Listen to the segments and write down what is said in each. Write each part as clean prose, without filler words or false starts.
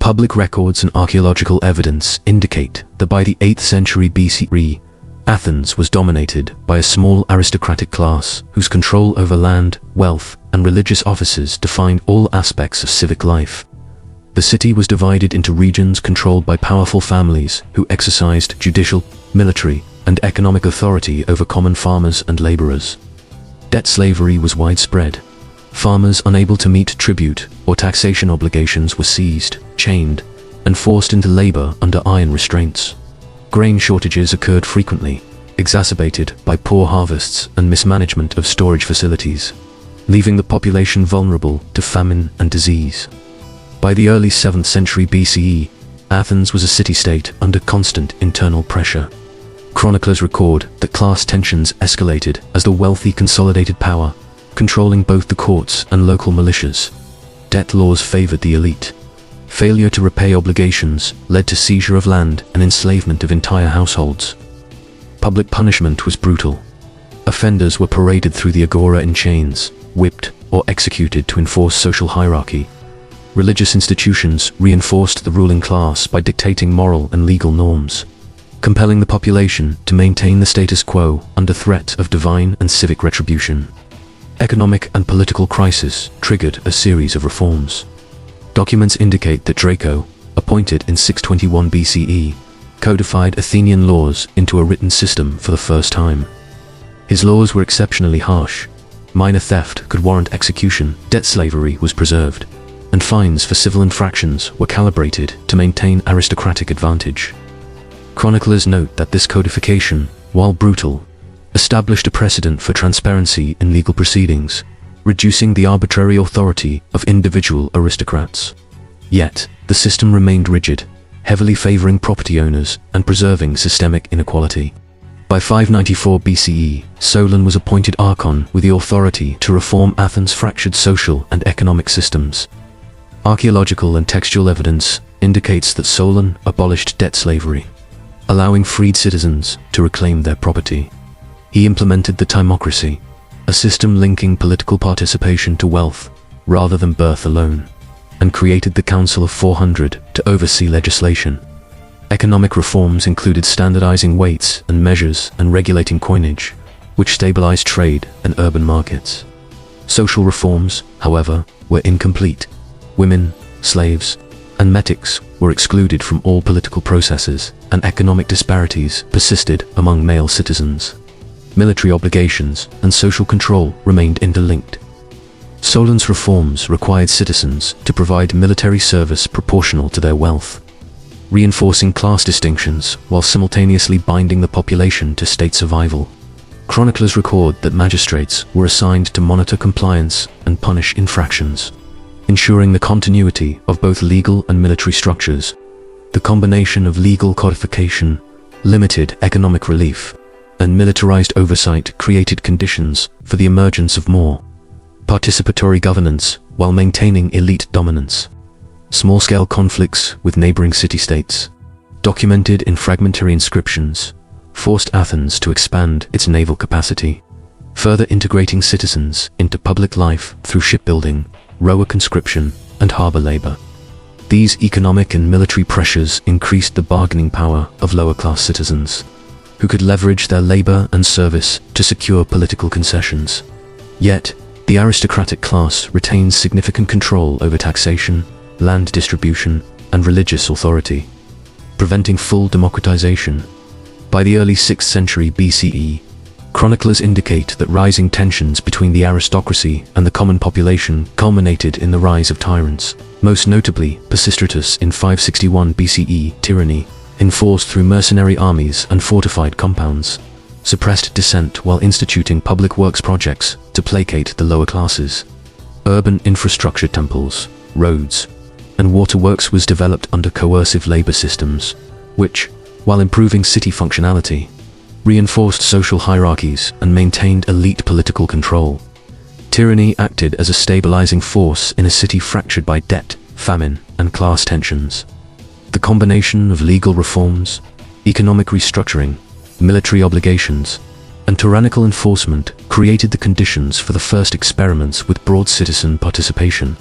Public records and archaeological evidence indicate that by the 8th century BCE, Athens was dominated by a small aristocratic class whose control over land, wealth, and religious offices defined all aspects of civic life. The city was divided into regions controlled by powerful families who exercised judicial, military, and economic authority over common farmers and laborers. Debt slavery was widespread. Farmers unable to meet tribute or taxation obligations were seized, chained, and forced into labor under iron restraints. Grain shortages occurred frequently, exacerbated by poor harvests and mismanagement of storage facilities, leaving the population vulnerable to famine and disease. By the early 7th century BCE, Athens was a city-state under constant internal pressure. Chroniclers record that class tensions escalated as the wealthy consolidated power, controlling both the courts and local militias. Debt laws favored the elite. Failure to repay obligations led to seizure of land and enslavement of entire households. Public punishment was brutal. Offenders were paraded through the agora in chains, whipped, or executed to enforce social hierarchy. Religious institutions reinforced the ruling class by dictating moral and legal norms, compelling the population to maintain the status quo under threat of divine and civic retribution. Economic and political crisis triggered a series of reforms. Documents indicate that Draco, appointed in 621 BCE, codified Athenian laws into a written system for the first time. His laws were exceptionally harsh. Minor theft could warrant execution, debt slavery was preserved, and fines for civil infractions were calibrated to maintain aristocratic advantage. Chroniclers note that this codification, while brutal, established a precedent for transparency in legal proceedings, reducing the arbitrary authority of individual aristocrats. Yet, the system remained rigid, heavily favoring property owners and preserving systemic inequality. By 594 BCE, Solon was appointed archon with the authority to reform Athens' fractured social and economic systems. Archaeological and textual evidence indicates that Solon abolished debt slavery, allowing freed citizens to reclaim their property. He implemented the timocracy, a system linking political participation to wealth rather than birth alone, and created the Council of 400 to oversee legislation. Economic reforms included standardizing weights and measures and regulating coinage, which stabilized trade and urban markets. Social reforms, however, were incomplete. Women, slaves, and metics were excluded from all political processes, and economic disparities persisted among male citizens. Military obligations and social control remained interlinked. Solon's reforms required citizens to provide military service proportional to their wealth, reinforcing class distinctions while simultaneously binding the population to state survival. Chroniclers record that magistrates were assigned to monitor compliance and punish infractions, ensuring the continuity of both legal and military structures. The combination of legal codification, limited economic relief, and militarized oversight created conditions for the emergence of more participatory governance while maintaining elite dominance. Small-scale conflicts with neighboring city-states, documented in fragmentary inscriptions, forced Athens to expand its naval capacity, further integrating citizens into public life through shipbuilding, rower conscription, and harbor labor. These economic and military pressures increased the bargaining power of lower-class citizens, who could leverage their labor and service to secure political concessions. Yet, the aristocratic class retains significant control over taxation, land distribution, and religious authority, preventing full democratization. By the early 6th century BCE, chroniclers indicate that rising tensions between the aristocracy and the common population culminated in the rise of tyrants, most notably Pisistratus in 561 BCE. Tyranny, enforced through mercenary armies and fortified compounds, suppressed dissent while instituting public works projects to placate the lower classes. Urban infrastructure, temples, roads, and waterworks was developed under coercive labor systems, which, while improving city functionality, reinforced social hierarchies and maintained elite political control. Tyranny acted as a stabilizing force in a city fractured by debt, famine, and class tensions. The combination of legal reforms, economic restructuring, military obligations, and tyrannical enforcement created the conditions for the first experiments with broad citizen participation.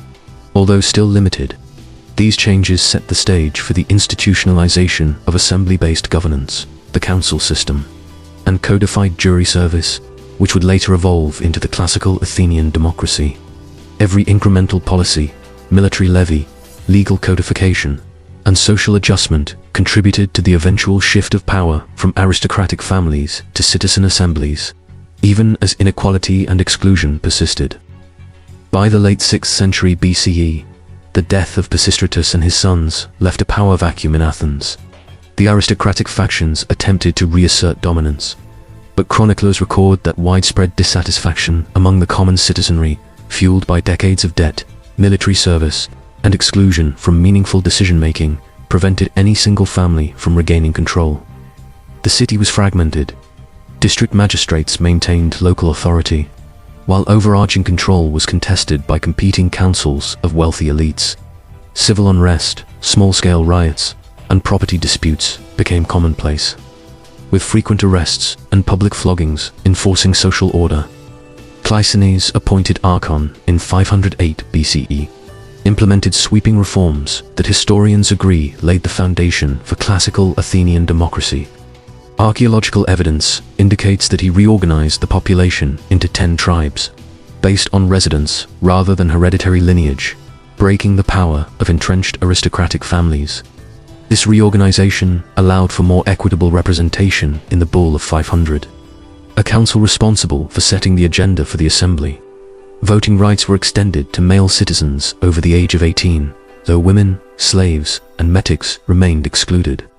Although still limited, These changes set the stage for the institutionalization of assembly-based governance, the council system, and codified jury service, which would later evolve into the classical Athenian democracy. Every incremental policy, military levy, legal codification, and social adjustment contributed to the eventual shift of power from aristocratic families to citizen assemblies, even as inequality and exclusion persisted. By the late 6th century BCE, the death of Pisistratus and his sons left a power vacuum in Athens. The aristocratic factions attempted to reassert dominance, but chroniclers record that widespread dissatisfaction among the common citizenry, fueled by decades of debt, military service, and exclusion from meaningful decision-making, prevented any single family from regaining control. The city was fragmented. District magistrates maintained local authority, while overarching control was contested by competing councils of wealthy elites. Civil unrest, small-scale riots, and property disputes became commonplace, with frequent arrests and public floggings enforcing social order. Cleisthenes, appointed archon in 508 BCE, implemented sweeping reforms that historians agree laid the foundation for classical Athenian democracy. Archaeological evidence indicates that he reorganized the population into 10 tribes, based on residence rather than hereditary lineage, breaking the power of entrenched aristocratic families. This reorganization allowed for more equitable representation in the Bull of 500, a council responsible for setting the agenda for the assembly. Voting rights were extended to male citizens over the age of 18, though women, slaves, and metics remained excluded.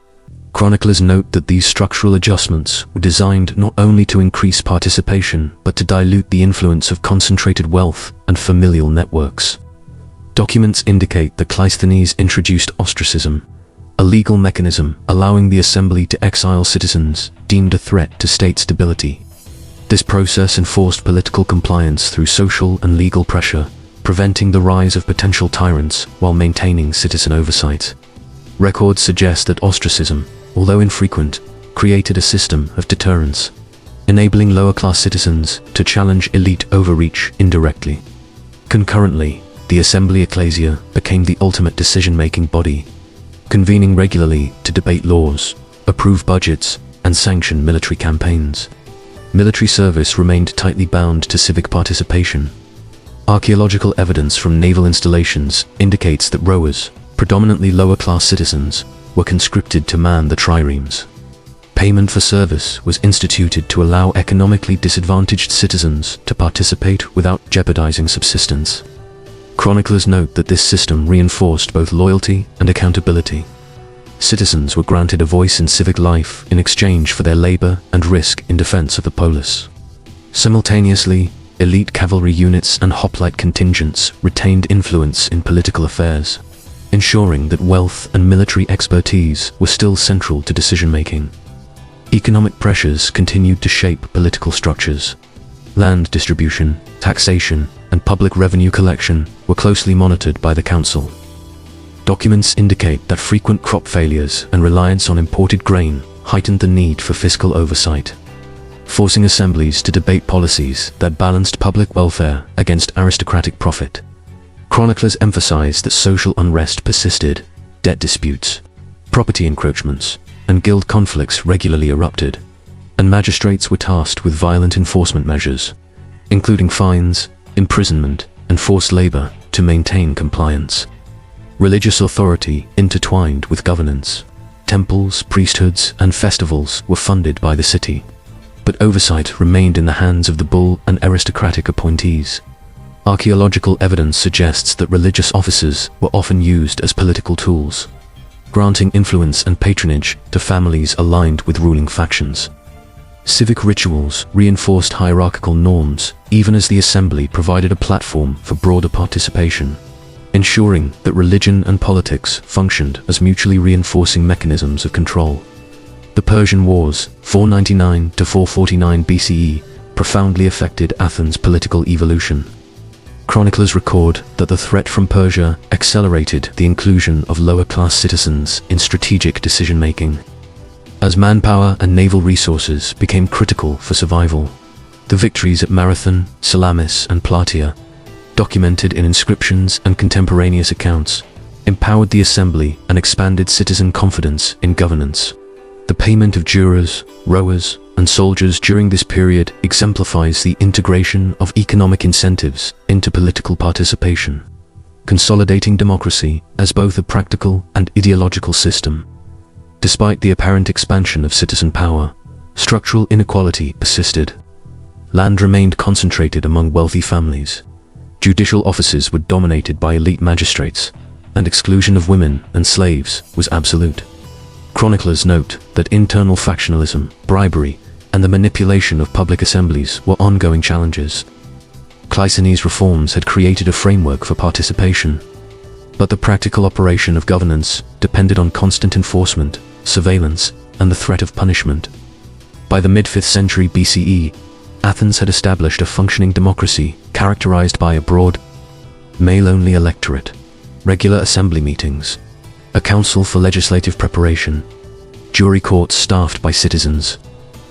Chroniclers note that these structural adjustments were designed not only to increase participation, but to dilute the influence of concentrated wealth and familial networks. Documents indicate that Cleisthenes introduced ostracism, a legal mechanism allowing the assembly to exile citizens deemed a threat to state stability. This process enforced political compliance through social and legal pressure, preventing the rise of potential tyrants while maintaining citizen oversight. Records suggest that ostracism, although infrequent, created a system of deterrence, enabling lower-class citizens to challenge elite overreach indirectly. Concurrently, the assembly ecclesia became the ultimate decision-making body, convening regularly to debate laws, approve budgets, and sanction military campaigns. Military service remained tightly bound to civic participation. Archaeological evidence from naval installations indicates that rowers, predominantly lower-class citizens, were conscripted to man the triremes. Payment for service was instituted to allow economically disadvantaged citizens to participate without jeopardizing subsistence. Chroniclers note that this system reinforced both loyalty and accountability. Citizens were granted a voice in civic life in exchange for their labor and risk in defense of the polis. Simultaneously, elite cavalry units and hoplite contingents retained influence in political affairs, ensuring that wealth and military expertise were still central to decision-making. Economic pressures continued to shape political structures. Land distribution, taxation, and public revenue collection were closely monitored by the council. Documents indicate that frequent crop failures and reliance on imported grain heightened the need for fiscal oversight, forcing assemblies to debate policies that balanced public welfare against aristocratic profit. Chroniclers emphasize that social unrest persisted, debt disputes, property encroachments, and guild conflicts regularly erupted, and magistrates were tasked with violent enforcement measures, including fines, imprisonment, and forced labor to maintain compliance. Religious authority intertwined with governance. Temples, priesthoods, and festivals were funded by the city, but oversight remained in the hands of the bull and aristocratic appointees. Archaeological evidence suggests that religious officers were often used as political tools, granting influence and patronage to families aligned with ruling factions. Civic rituals reinforced hierarchical norms, even as the assembly provided a platform for broader participation, ensuring that religion and politics functioned as mutually reinforcing mechanisms of control. The Persian Wars, 499 to 449 BCE, profoundly affected Athens' political evolution. Chroniclers record that the threat from Persia accelerated the inclusion of lower-class citizens in strategic decision-making. As manpower and naval resources became critical for survival, the victories at Marathon, Salamis, and Plataea, documented in inscriptions and contemporaneous accounts, empowered the assembly and expanded citizen confidence in governance. The payment of jurors, rowers, and soldiers during this period exemplifies the integration of economic incentives into political participation, consolidating democracy as both a practical and ideological system. Despite the apparent expansion of citizen power, structural inequality persisted. Land remained concentrated among wealthy families. Judicial offices were dominated by elite magistrates, and exclusion of women and slaves was absolute. Chroniclers note that internal factionalism, bribery, and the manipulation of public assemblies were ongoing challenges. Cleisthenes' reforms had created a framework for participation, but the practical operation of governance depended on constant enforcement, surveillance, and the threat of punishment. By the mid-5th century BCE, Athens had established a functioning democracy characterized by a broad, male-only electorate, regular assembly meetings, a council for legislative preparation, jury courts staffed by citizens,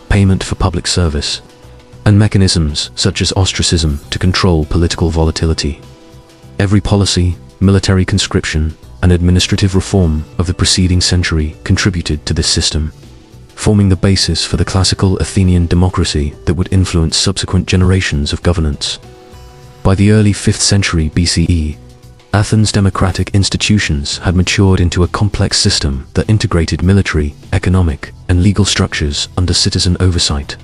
payment for public service, and mechanisms such as ostracism to control political volatility. Every policy, military conscription, and administrative reform of the preceding century contributed to this system, forming the basis for the classical Athenian democracy that would influence subsequent generations of governance. By the early 5th century BCE, Athens' democratic institutions had matured into a complex system that integrated military, economic, and legal structures under citizen oversight.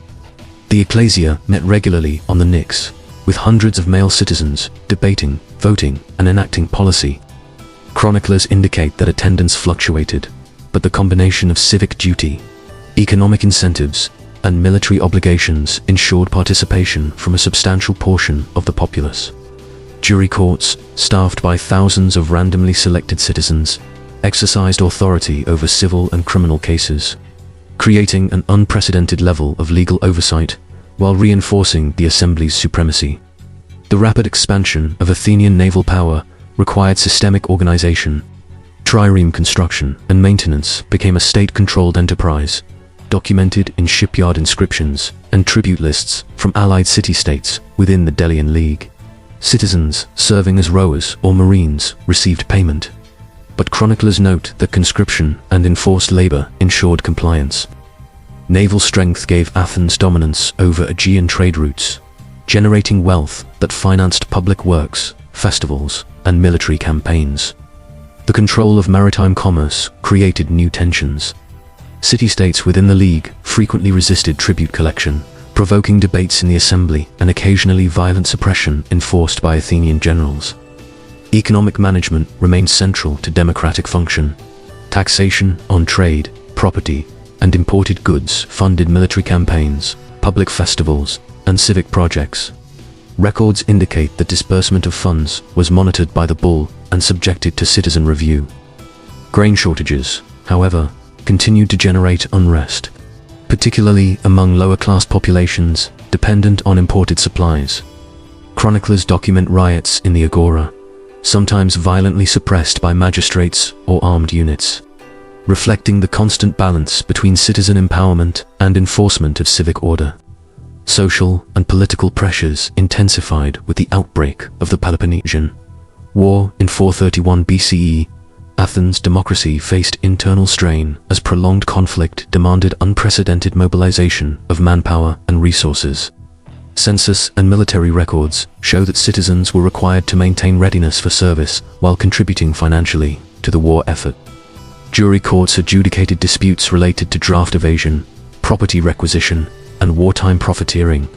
The ecclesia met regularly on the Nix, with hundreds of male citizens debating, voting, and enacting policy. Chroniclers indicate that attendance fluctuated, but the combination of civic duty, economic incentives, and military obligations ensured participation from a substantial portion of the populace. Jury courts, staffed by thousands of randomly selected citizens, exercised authority over civil and criminal cases, creating an unprecedented level of legal oversight while reinforcing the assembly's supremacy. The rapid expansion of Athenian naval power required systemic organization. Trireme construction and maintenance became a state-controlled enterprise, documented in shipyard inscriptions and tribute lists from allied city-states within the Delian League. Citizens serving as rowers or marines received payment, but chroniclers note that conscription and enforced labor ensured compliance. Naval strength gave Athens dominance over Aegean trade routes, generating wealth that financed public works, festivals, and military campaigns. The control of maritime commerce created new tensions. City-states within the League frequently resisted tribute collection, provoking debates in the assembly and occasionally violent suppression enforced by Athenian generals. Economic management remained central to democratic function. Taxation on trade, property, and imported goods funded military campaigns, public festivals, and civic projects. Records indicate that disbursement of funds was monitored by the bull and subjected to citizen review. Grain shortages, however, continued to generate unrest, particularly among lower-class populations dependent on imported supplies. Chroniclers document riots in the agora, sometimes violently suppressed by magistrates or armed units, reflecting the constant balance between citizen empowerment and enforcement of civic order. Social and political pressures intensified with the outbreak of the Peloponnesian War in 431 BCE. Athens' democracy faced internal strain as prolonged conflict demanded unprecedented mobilization of manpower and resources. Census and military records show that citizens were required to maintain readiness for service while contributing financially to the war effort. Jury courts adjudicated disputes related to draft evasion, property requisition, and wartime profiteering.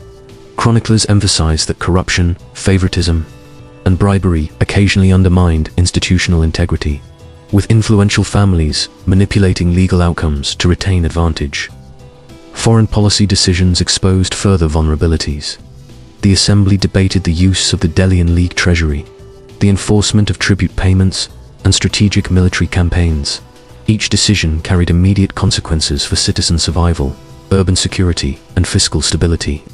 Chroniclers emphasize that corruption, favoritism, and bribery occasionally undermined institutional integrity, with influential families manipulating legal outcomes to retain advantage. Foreign policy decisions exposed further vulnerabilities. The assembly debated the use of the Delian League treasury, the enforcement of tribute payments, and strategic military campaigns. Each decision carried immediate consequences for citizen survival, urban security, and fiscal stability.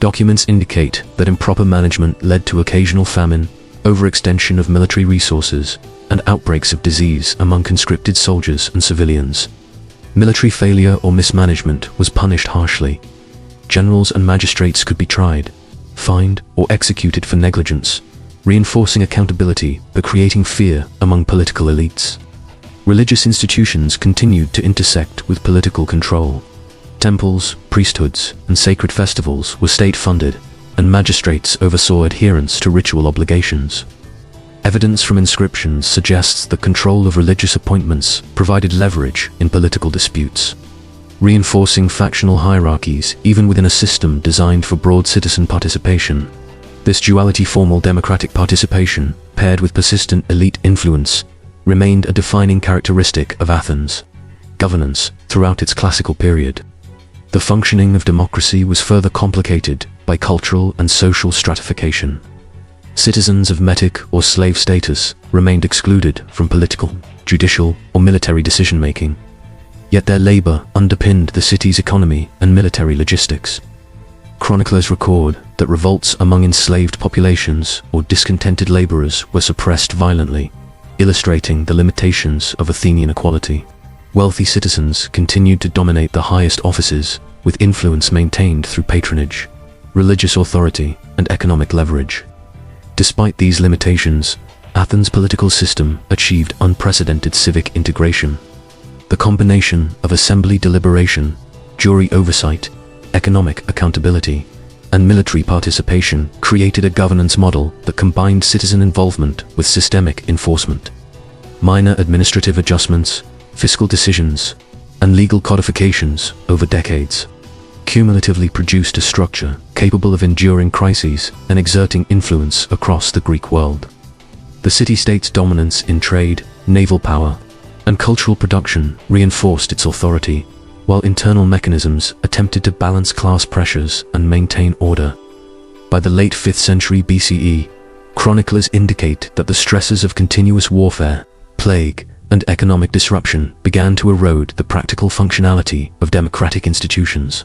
Documents indicate that improper management led to occasional famine, overextension of military resources, and outbreaks of disease among conscripted soldiers and civilians. Military failure or mismanagement was punished harshly. Generals and magistrates could be tried, fined, or executed for negligence, reinforcing accountability but creating fear among political elites. Religious institutions continued to intersect with political control. Temples, priesthoods, and sacred festivals were state-funded, and magistrates oversaw adherence to ritual obligations. Evidence from inscriptions suggests that control of religious appointments provided leverage in political disputes, reinforcing factional hierarchies even within a system designed for broad citizen participation. This duality, formal democratic participation paired with persistent elite influence, remained a defining characteristic of Athens' governance throughout its classical period. The functioning of democracy was further complicated by cultural and social stratification. Citizens of metic or slave status remained excluded from political, judicial, or military decision-making, yet their labor underpinned the city's economy and military logistics. Chroniclers record that revolts among enslaved populations or discontented laborers were suppressed violently, illustrating the limitations of Athenian equality. Wealthy citizens continued to dominate the highest offices, with influence maintained through patronage, religious authority, and economic leverage. Despite these limitations, Athens' political system achieved unprecedented civic integration. The combination of assembly deliberation, jury oversight, economic accountability, and military participation created a governance model that combined citizen involvement with systemic enforcement. Minor administrative adjustments, fiscal decisions, and legal codifications over decades cumulatively produced a structure capable of enduring crises and exerting influence across the Greek world. The city-state's dominance in trade, naval power, and cultural production reinforced its authority, while internal mechanisms attempted to balance class pressures and maintain order. By the late 5th century BCE, chroniclers indicate that the stresses of continuous warfare, plague, and economic disruption began to erode the practical functionality of democratic institutions.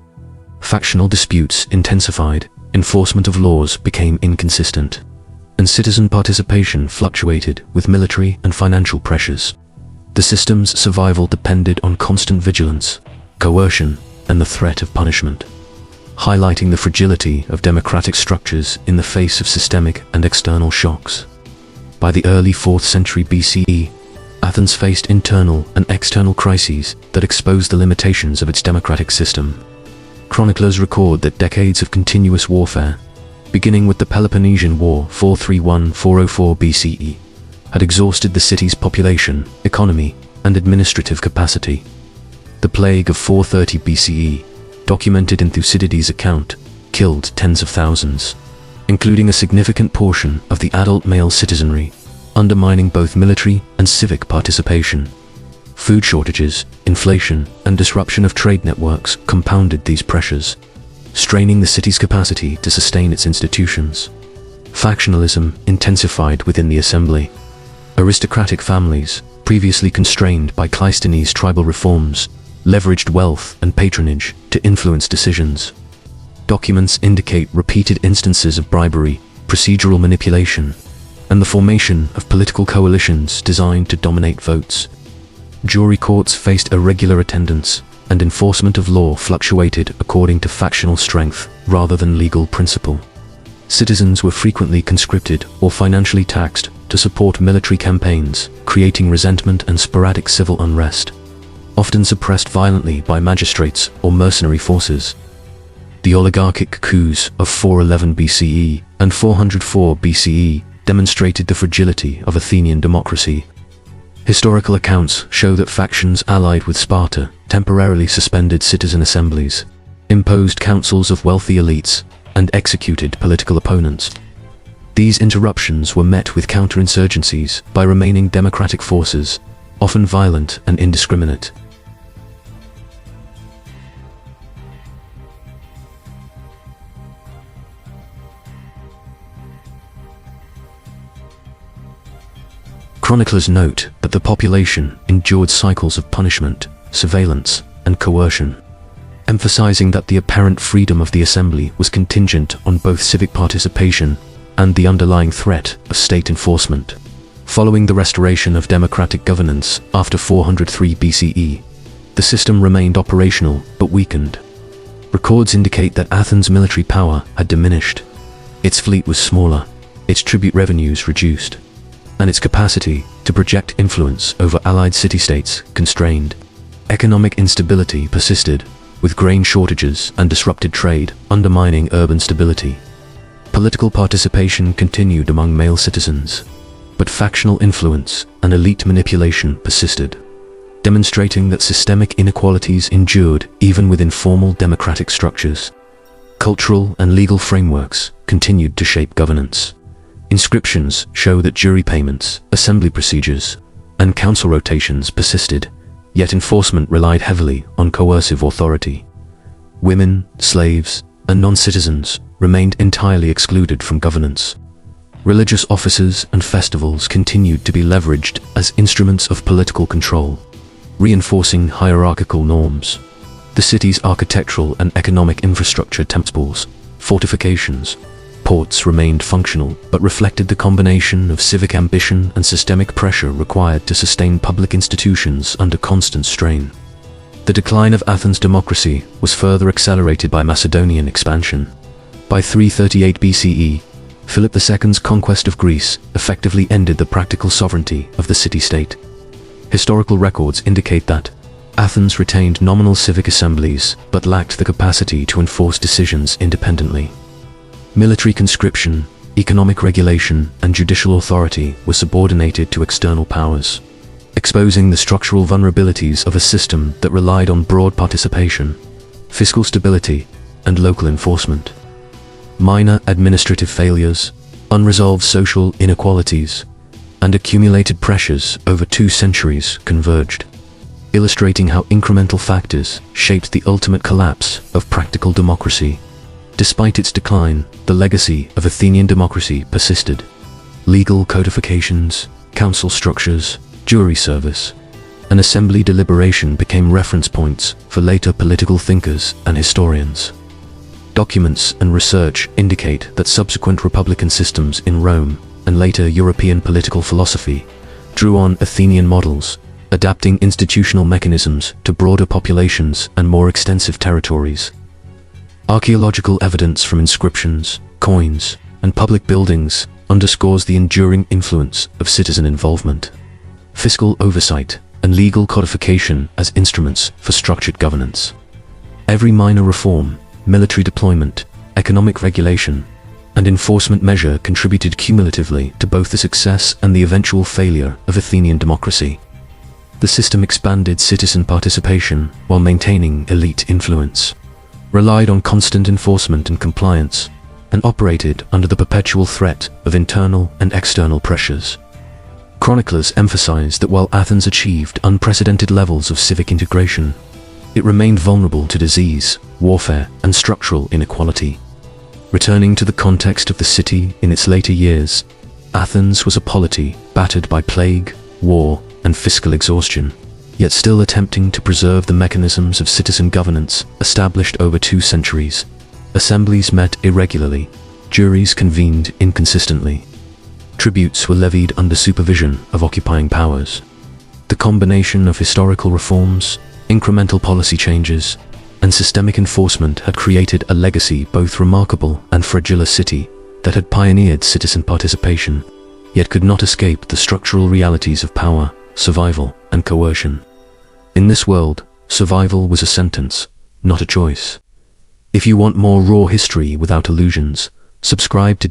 Factional disputes intensified, enforcement of laws became inconsistent, and citizen participation fluctuated with military and financial pressures. The system's survival depended on constant vigilance, coercion, and the threat of punishment, highlighting the fragility of democratic structures in the face of systemic and external shocks. By the early 4th century BCE, Athens faced internal and external crises that exposed the limitations of its democratic system. Chroniclers record that decades of continuous warfare, beginning with the Peloponnesian War 431–404 BCE, had exhausted the city's population, economy, and administrative capacity. The plague of 430 BCE, documented in Thucydides' account, killed tens of thousands, including a significant portion of the adult male citizenry, undermining both military and civic participation. Food shortages, inflation, and disruption of trade networks compounded these pressures, straining the city's capacity to sustain its institutions. Factionalism intensified within the assembly. Aristocratic families, previously constrained by Cleisthenes' tribal reforms, leveraged wealth and patronage to influence decisions. Documents indicate repeated instances of bribery, procedural manipulation, and the formation of political coalitions designed to dominate votes. Jury courts faced irregular attendance, and enforcement of law fluctuated according to factional strength rather than legal principle. Citizens were frequently conscripted or financially taxed to support military campaigns, creating resentment and sporadic civil unrest, often suppressed violently by magistrates or mercenary forces. The oligarchic coups of 411 BCE and 404 BCE demonstrated the fragility of Athenian democracy. Historical accounts show that factions allied with Sparta temporarily suspended citizen assemblies, imposed councils of wealthy elites, and executed political opponents. These interruptions were met with counterinsurgencies by remaining democratic forces, often violent and indiscriminate. Chroniclers note that the population endured cycles of punishment, surveillance, and coercion, emphasizing that the apparent freedom of the assembly was contingent on both civic participation and the underlying threat of state enforcement. Following the restoration of democratic governance after 403 BCE, the system remained operational but weakened. Records indicate that Athens' military power had diminished. Its fleet was smaller, its tribute revenues reduced, and its capacity to project influence over allied city-states constrained. Economic instability persisted, with grain shortages and disrupted trade undermining urban stability. Political participation continued among male citizens, but factional influence and elite manipulation persisted, demonstrating that systemic inequalities endured even within formal democratic structures. Cultural and legal frameworks continued to shape governance. Inscriptions show that jury payments, assembly procedures, and council rotations persisted, yet enforcement relied heavily on coercive authority. Women, slaves, and non-citizens remained entirely excluded from governance. Religious offices and festivals continued to be leveraged as instruments of political control, reinforcing hierarchical norms. The city's architectural and economic infrastructure, temples, fortifications, ports remained functional but reflected the combination of civic ambition and systemic pressure required to sustain public institutions under constant strain. The decline of Athens' democracy was further accelerated by Macedonian expansion. By 338 BCE, Philip II's conquest of Greece effectively ended the practical sovereignty of the city-state. Historical records indicate that Athens retained nominal civic assemblies but lacked the capacity to enforce decisions independently. Military conscription, economic regulation, and judicial authority were subordinated to external powers, exposing the structural vulnerabilities of a system that relied on broad participation, fiscal stability, and local enforcement. Minor administrative failures, unresolved social inequalities, and accumulated pressures over 2 centuries converged, illustrating how incremental factors shaped the ultimate collapse of practical democracy. Despite its decline, the legacy of Athenian democracy persisted. Legal codifications, council structures, jury service, and assembly deliberation became reference points for later political thinkers and historians. Documents and research indicate that subsequent republican systems in Rome and later European political philosophy drew on Athenian models, adapting institutional mechanisms to broader populations and more extensive territories. Archaeological evidence from inscriptions, coins, and public buildings underscores the enduring influence of citizen involvement, fiscal oversight, and legal codification as instruments for structured governance. Every minor reform, military deployment, economic regulation, and enforcement measure contributed cumulatively to both the success and the eventual failure of Athenian democracy. The system expanded citizen participation while maintaining elite influence, relied on constant enforcement and compliance, and operated under the perpetual threat of internal and external pressures. Chroniclers emphasize that while Athens achieved unprecedented levels of civic integration, it remained vulnerable to disease, warfare, and structural inequality. Returning to the context of the city in its later years, Athens was a polity battered by plague, war, and fiscal exhaustion, yet still attempting to preserve the mechanisms of citizen governance established over 2 centuries. Assemblies met irregularly, juries convened inconsistently, tributes were levied under supervision of occupying powers. The combination of historical reforms, incremental policy changes, and systemic enforcement had created a legacy both remarkable and fragile. A city that had pioneered citizen participation, yet could not escape the structural realities of power, survival, and coercion. In this world, survival was a sentence, not a choice. If you want more raw history without illusions, subscribe to